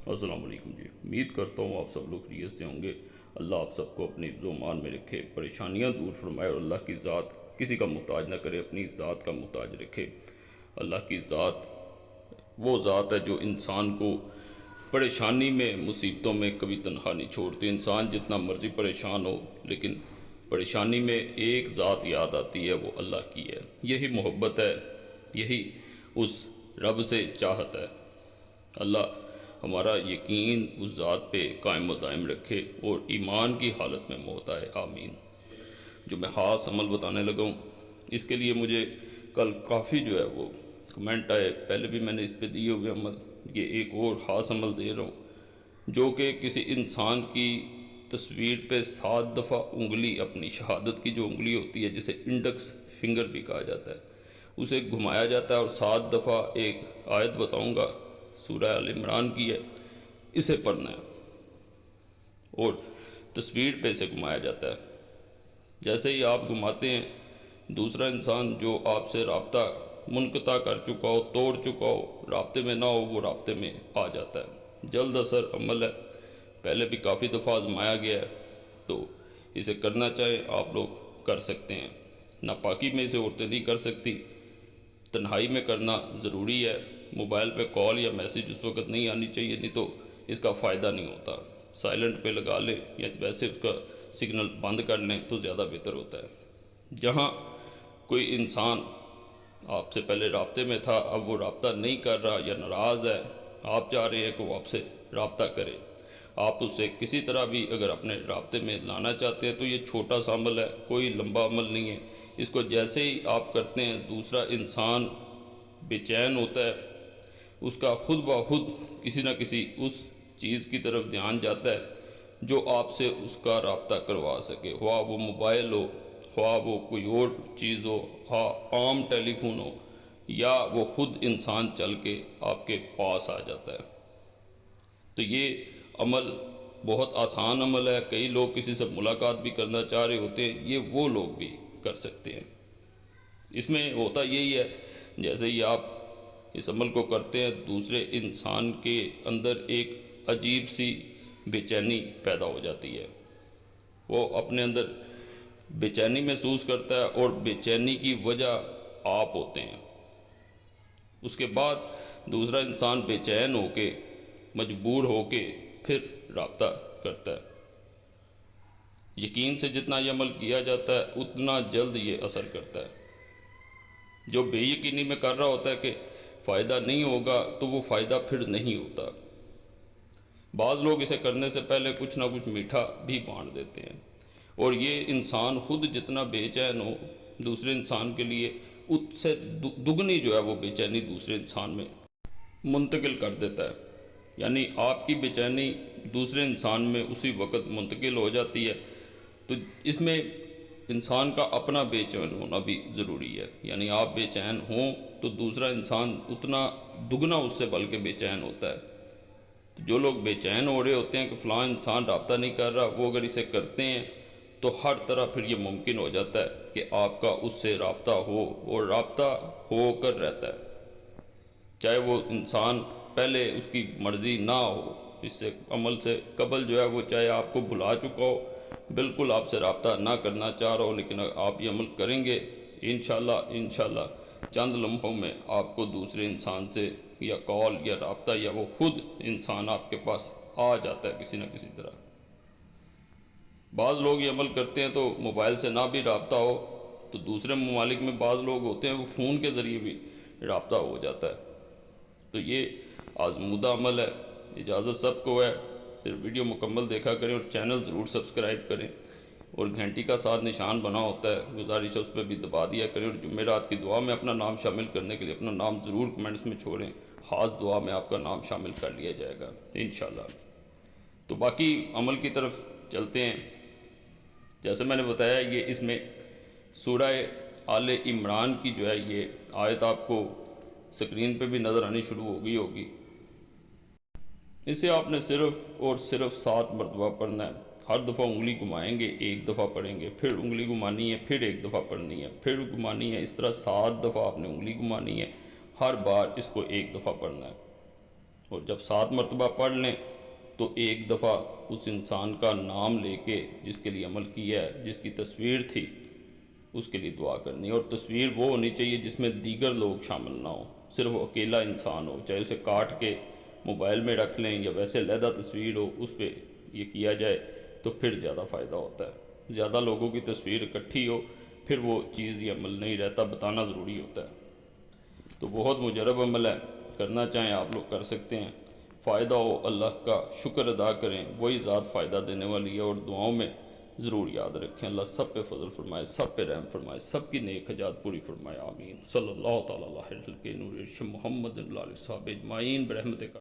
السلام علیکم جی، امید کرتا ہوں آپ سب لوگ خیریت سے ہوں گے۔ اللہ آپ سب کو اپنی حفظ و امان میں رکھے، پریشانیاں دور فرمائے اور اللہ کی ذات کسی کا محتاج نہ کرے، اپنی ذات کا محتاج رکھے۔ اللہ کی ذات وہ ذات ہے جو انسان کو پریشانی میں، مصیبتوں میں کبھی تنہا نہیں چھوڑتی۔ انسان جتنا مرضی پریشان ہو، لیکن پریشانی میں ایک ذات یاد آتی ہے، وہ اللہ کی ہے۔ یہی محبت ہے، یہی اس رب سے چاہت ہے۔ اللہ ہمارا یقین اس ذات پہ قائم و دائم رکھے اور ایمان کی حالت میں موت آئے، آمین۔ جو میں خاص عمل بتانے لگا ہوں، اس کے لیے مجھے کل کافی جو ہے وہ کمنٹ آئے۔ پہلے بھی میں نے اس پہ دیے ہوئے عمل، یہ ایک اور خاص عمل دے رہا ہوں، جو کہ کسی انسان کی تصویر پہ 7 دفعہ انگلی، اپنی شہادت کی جو انگلی ہوتی ہے جسے انڈکس فنگر بھی کہا جاتا ہے، اسے گھمایا جاتا ہے اور 7 دفعہ ایک آیت بتاؤں گا، سورہ آل عمران کی ہے، اسے پڑھنا ہے اور تصویر پہ اسے گھمایا جاتا ہے۔ جیسے ہی آپ گھماتے ہیں، دوسرا انسان جو آپ سے رابطہ منقطع کر چکا ہو، توڑ چکا ہو، رابطے میں نہ ہو، وہ رابطے میں آ جاتا ہے۔ جلد اثر عمل ہے، پہلے بھی کافی دفعہ آزمایا گیا ہے، تو اسے کرنا چاہے آپ لوگ کر سکتے ہیں۔ ناپاکی میں اسے عورتیں نہیں کر سکتی، تنہائی میں کرنا ضروری ہے۔ موبائل پہ کال یا میسیج اس وقت نہیں آنی چاہیے، نہیں تو اس کا فائدہ نہیں ہوتا۔ سائلنٹ پہ لگا لیں یا ویسے اس کا سگنل بند کر لیں تو زیادہ بہتر ہوتا ہے۔ جہاں کوئی انسان آپ سے پہلے رابطے میں تھا، اب وہ رابطہ نہیں کر رہا یا ناراض ہے، آپ چاہ رہے ہیں کہ وہ آپ سے رابطہ کرے، آپ اس سے کسی طرح بھی اگر اپنے رابطے میں لانا چاہتے ہیں تو یہ چھوٹا سا عمل ہے، کوئی لمبا عمل نہیں ہے۔ اس کو جیسے ہی آپ کرتے ہیں، دوسرا انسان بے چین ہوتا ہے، اس کا خود بخود کسی نہ کسی اس چیز کی طرف دھیان جاتا ہے جو آپ سے اس کا رابطہ کروا سکے، خواہ وہ موبائل ہو، خواہ وہ کوئی اور چیز ہو، خواہ عام ٹیلی فون ہو، یا وہ خود انسان چل کے آپ کے پاس آ جاتا ہے۔ تو یہ عمل بہت آسان عمل ہے، کئی لوگ کسی سے ملاقات بھی کرنا چاہ رہے ہوتے ہیں، یہ وہ لوگ بھی کر سکتے ہیں۔ اس میں ہوتا یہی ہے، جیسے ہی آپ اس عمل کو کرتے ہیں، دوسرے انسان کے اندر ایک عجیب سی بے چینی پیدا ہو جاتی ہے، وہ اپنے اندر بے چینی محسوس کرتا ہے اور بے چینی کی وجہ آپ ہوتے ہیں۔ اس کے بعد دوسرا انسان بے چین ہو کے، مجبور ہو کے پھر رابطہ کرتا ہے۔ یقین سے جتنا یہ عمل کیا جاتا ہے اتنا جلد یہ اثر کرتا ہے۔ جو بے یقینی میں کر رہا ہوتا ہے کہ فائدہ نہیں ہوگا، تو وہ فائدہ پھر نہیں ہوتا۔ بعض لوگ اسے کرنے سے پہلے کچھ نہ کچھ میٹھا بھی بانٹ دیتے ہیں، اور یہ انسان خود جتنا بے چین ہو دوسرے انسان کے لیے، اس سے دگنی جو ہے وہ بے چینی دوسرے انسان میں منتقل کر دیتا ہے۔ یعنی آپ کی بے چینی دوسرے انسان میں اسی وقت منتقل ہو جاتی ہے۔ تو اس میں انسان کا اپنا بے چین ہونا بھی ضروری ہے، یعنی آپ بے چین ہوں تو دوسرا انسان اتنا دگنا اس سے بلکہ بے چین ہوتا ہے۔ تو جو لوگ بے چین ہو رہے ہوتے ہیں کہ فلاں انسان رابطہ نہیں کر رہا، وہ اگر اسے کرتے ہیں تو ہر طرح پھر یہ ممکن ہو جاتا ہے کہ آپ کا اس سے رابطہ ہو، اور رابطہ ہو کر رہتا ہے، چاہے وہ انسان پہلے اس کی مرضی نہ ہو، اس سے عمل سے قبل جو ہے وہ چاہے آپ کو بھلا چکا ہو، بالکل آپ سے رابطہ نہ کرنا چاہ رہا ہو، لیکن آپ یہ عمل کریں گے، انشاءاللہ چند لمحوں میں آپ کو دوسرے انسان سے یا کال یا رابطہ، یا وہ خود انسان آپ کے پاس آ جاتا ہے کسی نہ کسی طرح۔ بعض لوگ یہ عمل کرتے ہیں تو موبائل سے نہ بھی رابطہ ہو تو دوسرے ممالک میں بعض لوگ ہوتے ہیں وہ فون کے ذریعے بھی رابطہ ہو جاتا ہے۔ تو یہ آزمودہ عمل ہے، اجازت سب کو ہے، پھر ویڈیو مکمل دیکھا کریں اور چینل ضرور سبسکرائب کریں، اور گھنٹی کا ساتھ نشان بنا ہوتا ہے، گزارش ہے اس پہ بھی دبا دیا کریں، اور جمعرات کی دعا میں اپنا نام شامل کرنے کے لیے اپنا نام ضرور کمنٹس میں چھوڑیں، خاص دعا میں آپ کا نام شامل کر لیا جائے گا انشاءاللہ۔ تو باقی عمل کی طرف چلتے ہیں۔ جیسے میں نے بتایا، یہ اس میں سورہ آل عمران کی جو ہے یہ آیت آپ کو سکرین پہ بھی نظر آنی شروع ہو گئی ہوگی۔ اسے آپ نے صرف اور صرف 7 مرتبہ پڑھنا ہے۔ ہر دفعہ انگلی گھمائیں گے، ایک دفعہ پڑھیں گے، پھر انگلی گھمانی ہے، پھر ایک دفعہ پڑھنی ہے، پھر گھمانی ہے، اس طرح 7 دفعہ آپ نے انگلی گھمانی ہے، ہر بار اس کو ایک دفعہ پڑھنا ہے۔ اور جب 7 مرتبہ پڑھ لیں تو ایک دفعہ اس انسان کا نام لے کے جس کے لیے عمل کیا ہے، جس کی تصویر تھی، اس کے لیے دعا کرنی ہے۔ اور تصویر وہ ہونی چاہیے جس میں دیگر لوگ شامل نہ ہوں، صرف اکیلا انسان ہو، چاہے اسے کاٹ کے موبائل میں رکھ لیں یا ویسے علیحدہ تصویر ہو، اس پہ یہ کیا جائے تو پھر زیادہ فائدہ ہوتا ہے۔ زیادہ لوگوں کی تصویر اکٹھی ہو پھر وہ چیز یہ عمل نہیں رہتا، بتانا ضروری ہوتا ہے۔ تو بہت مجرب عمل ہے، کرنا چاہیں آپ لوگ کر سکتے ہیں، فائدہ ہو اللہ کا شکر ادا کریں، وہی ذات فائدہ دینے والی ہے۔ اور دعاؤں میں ضرور یاد رکھیں، اللہ سب پہ فضل فرمائے، سب پہ رحم فرمائے، سب کی نیک حاجات پوری فرمائے، آمین۔ صلی اللہ تعالیٰ علیہ نور عرش محمد علیہ صحابہ اجمعین برحمتک۔